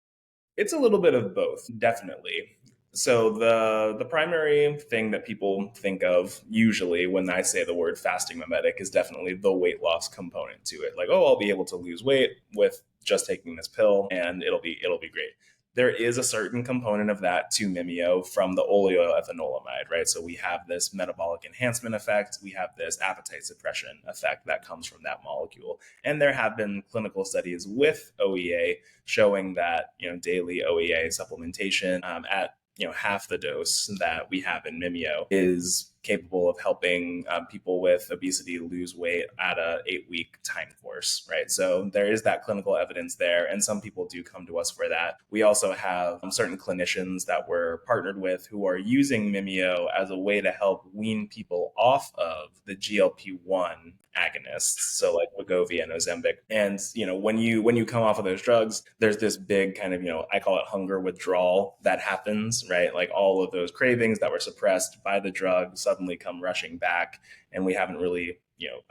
It's a little bit of both, definitely. So the primary thing that people think of usually when I say the word fasting mimetic is definitely the weight loss component to it. Like, oh, I'll be able to lose weight with just taking this pill and it'll be great. There is a certain component of that to Mimio from the oleoethanolamide, right? So we have this metabolic enhancement effect, we have this appetite suppression effect that comes from that molecule. And there have been clinical studies with OEA showing that daily OEA supplementation at half the dose that we have in Mimio is capable of helping people with obesity lose weight at a 8-week time course, right? So there is that clinical evidence there, and some people do come to us for that. We also have certain clinicians that we're partnered with who are using Mimio as a way to help wean people off of the GLP-1 agonists, so like Wegovy and Ozempic. And when you come off of those drugs, there's this big kind of I call it hunger withdrawal that happens, right? Like all of those cravings that were suppressed by the drug suddenly come rushing back, and we haven't really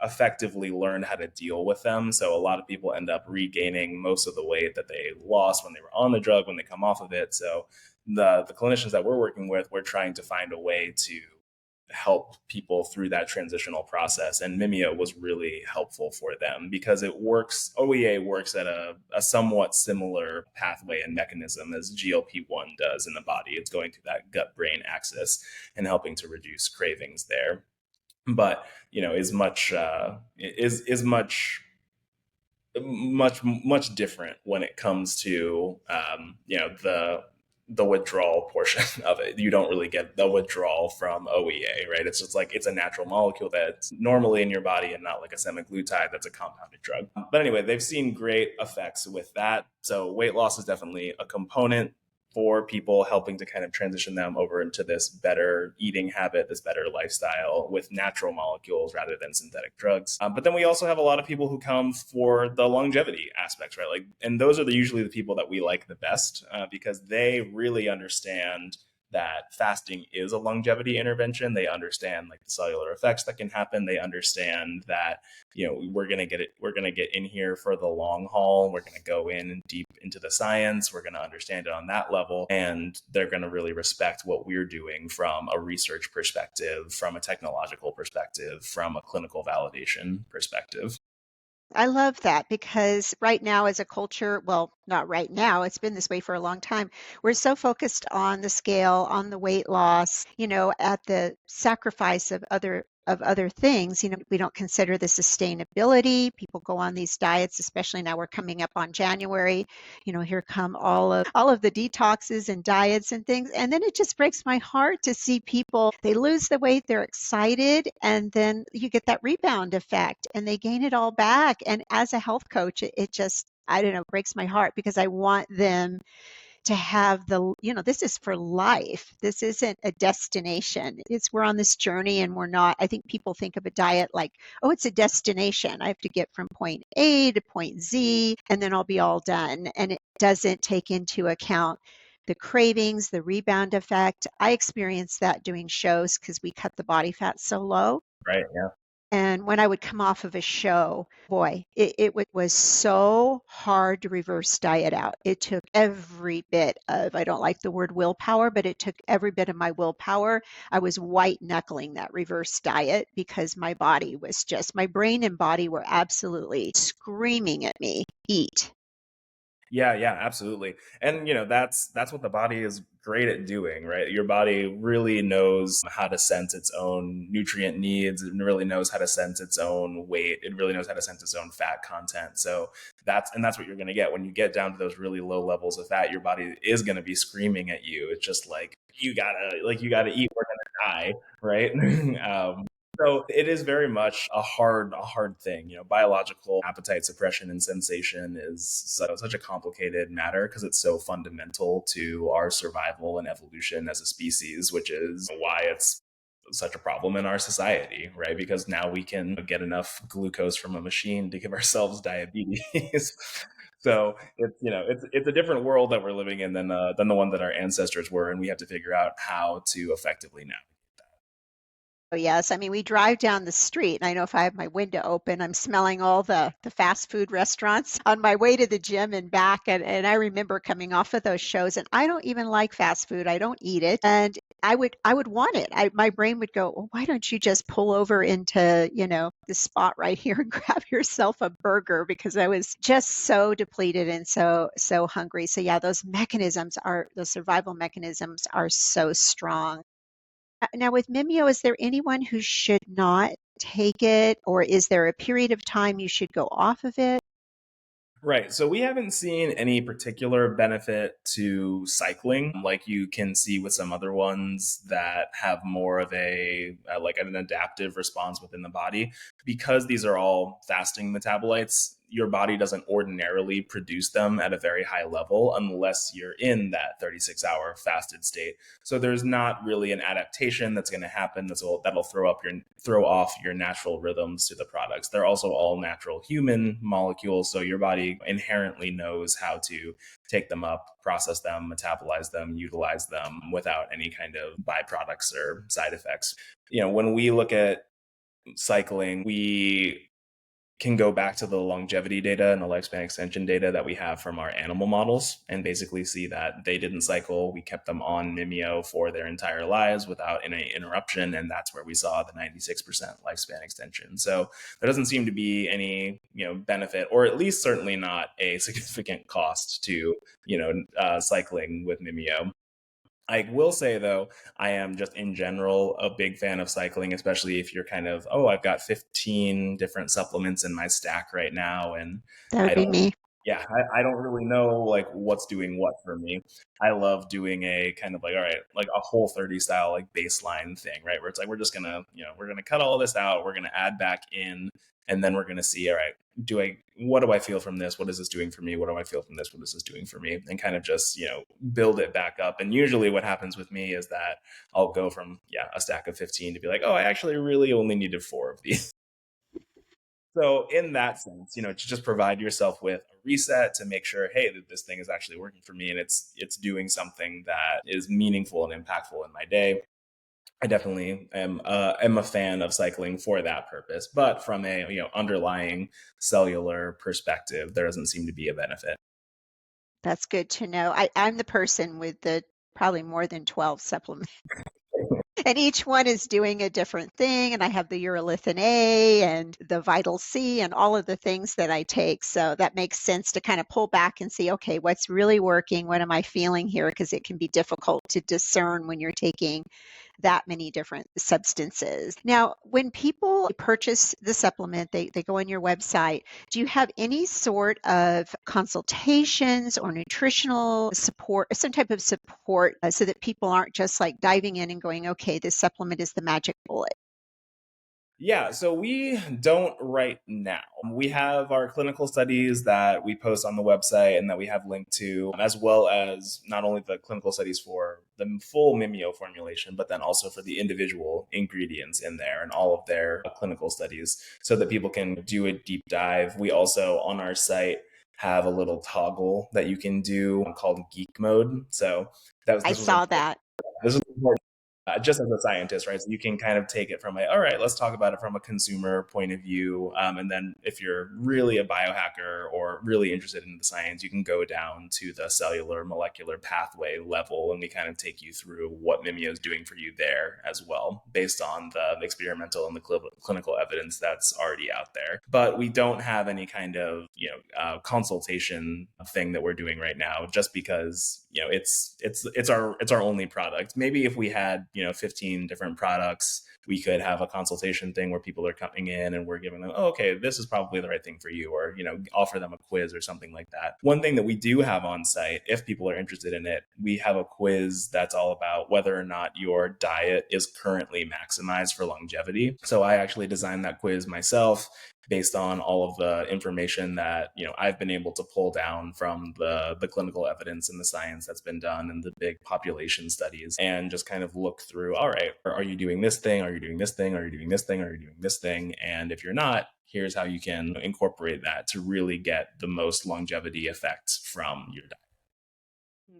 effectively learned how to deal with them. So a lot of people end up regaining most of the weight that they lost when they were on the drug when they come off of it. So the clinicians that we're working with, we're trying to find a way to help people through that transitional process. And Mimio was really helpful for them because it works, OEA works at a somewhat similar pathway and mechanism as GLP-1 does in the body. It's going through that gut brain axis and helping to reduce cravings there. But, is much different when it comes to the withdrawal portion of it. You don't really get the withdrawal from OEA, right? It's just like it's a natural molecule that's normally in your body and not like a semaglutide that's a compounded drug. But anyway, they've seen great effects with that. So weight loss is definitely a component for people, helping to kind of transition them over into this better eating habit, this better lifestyle with natural molecules rather than synthetic drugs. But then we also have a lot of people who come for the longevity aspects, right? Like, and those are usually the people that we like the best because they really understand that fasting is a longevity intervention. They understand like the cellular effects that can happen. They understand that, we're going to get in here for the long haul. We're going to go in deep into the science. We're going to understand it on that level. And they're going to really respect what we're doing from a research perspective, from a technological perspective, from a clinical validation perspective.
I love that because right now, as a culture, well, not right now, it's been this way for a long time. We're so focused on the scale, on the weight loss, at the sacrifice of other things. We don't consider the sustainability. People go on these diets, especially now we're coming up on January. Here come all of the detoxes and diets and things. And then it just breaks my heart to see people, they lose the weight, they're excited, and then you get that rebound effect and they gain it all back. And as a health coach, it just, I don't know, breaks my heart because I want them to have this is for life. This isn't a destination. We're on this journey and we're not, I think people think of a diet like, oh, it's a destination. I have to get from point A to point Z and then I'll be all done. And it doesn't take into account the cravings, the rebound effect. I experienced that doing shows because we cut the body fat so low.
Right. Yeah.
And when I would come off of a show, boy, it was so hard to reverse diet out. It took every bit of, I don't like the word willpower, but it took every bit of my willpower. I was white knuckling that reverse diet because my body was just, my brain and body were absolutely screaming at me, eat.
Yeah, yeah, absolutely. And that's what the body is great at doing, right? Your body really knows how to sense its own nutrient needs. It really knows how to sense its own weight. It really knows how to sense its own fat content. So that's what you're going to get when you get down to those really low levels of fat. Your body is going to be screaming at you. It's just like you gotta eat. We're gonna die, right? So it is very much a hard thing. Biological appetite suppression and sensation is such a complicated matter because it's so fundamental to our survival and evolution as a species, which is why it's such a problem in our society, right? Because now we can get enough glucose from a machine to give ourselves diabetes. So it's a different world that we're living in than the one that our ancestors were, and we have to figure out how to effectively navigate.
Oh, yes. I mean, we drive down the street, and I know if I have my window open, I'm smelling all the fast food restaurants on my way to the gym and back. And I remember coming off of those shows, and I don't even like fast food. I don't eat it. And I would want it. My brain would go, well, why don't you just pull over into, this spot right here and grab yourself a burger? Because I was just so depleted and so hungry. So yeah, those survival mechanisms are so strong. Now, with Mimio, is there anyone who should not take it, or is there a period of time you should go off of it?
Right. So we haven't seen any particular benefit to cycling like you can see with some other ones that have more of a like an adaptive response within the body. Because these are all fasting metabolites, your body doesn't ordinarily produce them at a very high level unless you're in that 36-hour fasted state. So there's not really an adaptation that's going to happen that'll throw off your natural rhythms to the products. They're also all natural human molecules, so your body inherently knows how to take them up, process them, metabolize them, utilize them without any kind of byproducts or side effects. When we look at cycling, we can go back to the longevity data and the lifespan extension data that we have from our animal models and basically see that they didn't cycle. We kept them on Mimio for their entire lives without any interruption. And that's where we saw the 96% lifespan extension. So there doesn't seem to be any, benefit, or at least certainly not a significant cost to, cycling with Mimio. I will say though, I am just in general a big fan of cycling, especially if you're kind of, oh, I've got 15 different supplements in my stack right now, and
That would
I
be
don't,
me.
yeah, I don't really know like what's doing what for me. I love doing a kind of like, all right, like a Whole30 style like baseline thing, right? Where it's like we're just gonna, we're gonna cut all this out, we're gonna add back in, and then we're gonna see, all right, what do I feel from this? What is this doing for me? What do I feel from this? What is this doing for me? And kind of just, build it back up. And usually what happens with me is that I'll go from, a stack of 15 to be like, oh, I actually really only needed 4 of these. So in that sense, to just provide yourself with a reset to make sure, hey, that this thing is actually working for me and it's doing something that is meaningful and impactful in my day. I definitely am a fan of cycling for that purpose, but from a underlying cellular perspective, there doesn't seem to be a benefit.
That's good to know. I'm the person with the probably more than 12 supplements. And each one is doing a different thing. And I have the urolithin A and the vital C and all of the things that I take. So that makes sense to kind of pull back and see, okay, what's really working? What am I feeling here? Because it can be difficult to discern when you're taking that many different substances. Now, when people purchase the supplement, they go on your website. Do you have any sort of consultations or nutritional support, some type of support so that people aren't just like diving in and going, okay, this supplement is the magic bullet?
Yeah, so we don't right now. We have our clinical studies that we post on the website and that we have linked to, as well as not only the clinical studies for the full Mimio formulation, but then also for the individual ingredients in there and all of their clinical studies so that people can do a deep dive. We also, on our site, have a little toggle that you can do called geek mode. So
I
this was
saw that.
important just as a scientist, right? So you can kind of take it from all right, let's talk about it from a consumer point of view. And then if you're really a biohacker or really interested in the science, you can go down to the cellular molecular pathway level. And we kind of take you through what Mimio is doing for you there as well, based on the experimental and the clinical evidence that's already out there. But we don't have any kind of, consultation thing that we're doing right now, just because, it's our only product. Maybe if we had 15 different products, we could have a consultation thing where people are coming in and we're giving them, oh, okay, this is probably the right thing for you, or offer them a quiz or something like that. One thing that we do have on site, if people are interested in it, we have a quiz that's all about whether or not your diet is currently maximized for longevity. So I actually designed that quiz myself based on all of the information that I've been able to pull down from the clinical evidence and the science that's been done and the big population studies, and just kind of look through, all right, are you doing this thing, are you doing this thing, are you doing this thing, are you doing this thing, and if you're not, here's how you can incorporate that to really get the most longevity effect from your diet.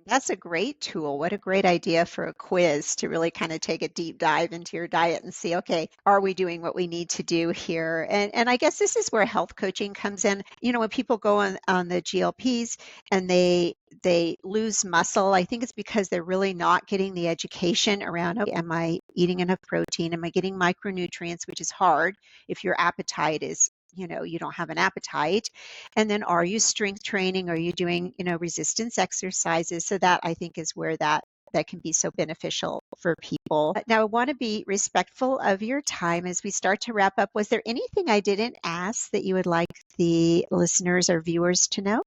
That's a great tool. What a great idea for a quiz to really kind of take a deep dive into your diet and see, okay, are we doing what we need to do here? And I guess this is where health coaching comes in. When people go on the GLPs and they lose muscle, I think it's because they're really not getting the education around, okay, am I eating enough protein? Am I getting micronutrients, which is hard if your appetite is you don't have an appetite. And then are you strength training? Are you doing, resistance exercises? So that I think is where that can be so beneficial for people. Now, I want to be respectful of your time as we start to wrap up. Was there anything I didn't ask that you would like the listeners or viewers to know?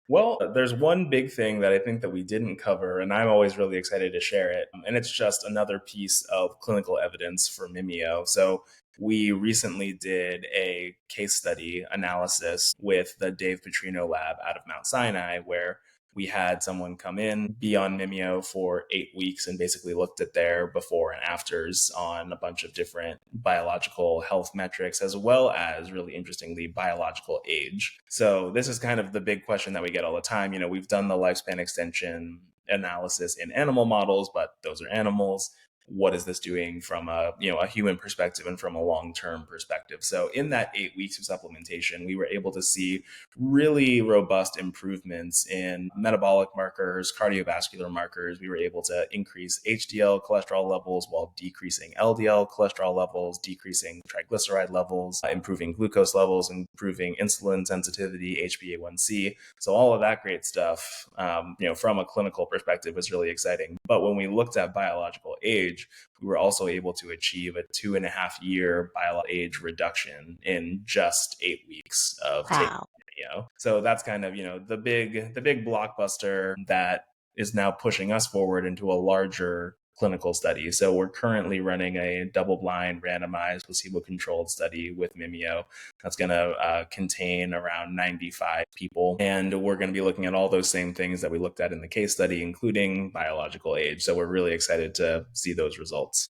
Well, there's one big thing that I think that we didn't cover, and I'm always really excited to share it. And it's just another piece of clinical evidence for Mimio. So we recently did a case study analysis with the Dave Petrino lab out of Mount Sinai, where we had someone come in, be on Mimio for 8 weeks, and basically looked at their before and afters on a bunch of different biological health metrics, as well as, really interestingly, biological age. So this is kind of the big question that we get all the time. We've done the lifespan extension analysis in animal models, but those are animals. What is this doing from a human perspective and from a long-term perspective? So in that 8 weeks of supplementation, we were able to see really robust improvements in metabolic markers, cardiovascular markers. We were able to increase HDL cholesterol levels while decreasing LDL cholesterol levels, decreasing triglyceride levels, improving glucose levels, improving insulin sensitivity, HbA1c. So all of that great stuff, from a clinical perspective was really exciting. But when we looked at biological age, we were also able to achieve a 2.5 year biological age reduction in just 8 weeks of taking.
Wow.
So that's kind of the big blockbuster that is now pushing us forward into a larger clinical study. So we're currently running a double-blind, randomized, placebo-controlled study with Mimio that's going to contain around 95 people, and we're going to be looking at all those same things that we looked at in the case study, including biological age. So we're really excited to see those results.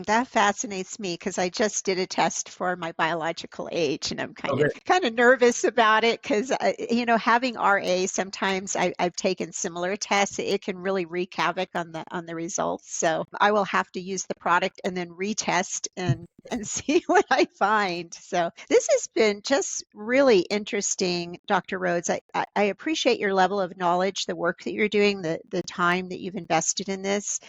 That fascinates me because I just did a test for my biological age, and I'm kind
Okay.
of kind of nervous about it because having RA, sometimes I've taken similar tests. It can really wreak havoc on the results. So I will have to use the product and then retest and see what I find. So this has been just really interesting, Dr. Rhodes. I appreciate your level of knowledge, the work that you're doing, the time that you've invested in this.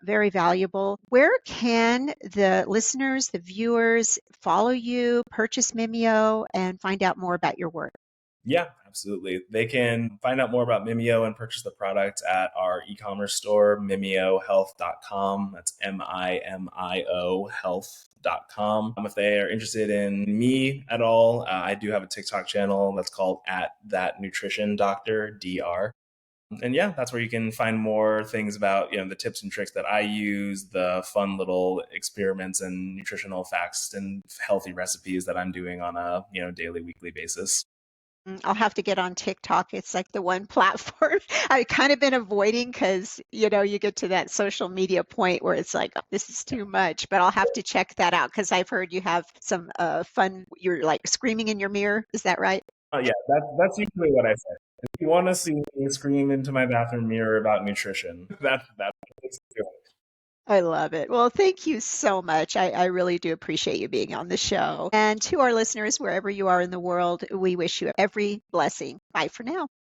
Very valuable. Where can the listeners, the viewers follow you, purchase Mimio, and find out more about your work?
Yeah, absolutely. They can find out more about Mimio and purchase the product at our e-commerce store, mimiohealth.com. That's Mimio health.com. If they are interested in me at all, I do have a TikTok channel that's called at that nutrition doctor, DR. And yeah, that's where you can find more things about, the tips and tricks that I use, the fun little experiments and nutritional facts and healthy recipes that I'm doing on a, daily, weekly basis.
I'll have to get on TikTok. It's like the one platform I've kind of been avoiding because, you get to that social media point where it's like, "Oh, this is too much," but I'll have to check that out because I've heard you have some fun, you're like screaming in your mirror. Is that right?
Yeah, that's usually what I say. If you want to see me scream into my bathroom mirror about nutrition, that's what it's doing.
I love it. Well, thank you so much. I really do appreciate you being on the show. And to our listeners, wherever you are in the world, we wish you every blessing. Bye for now.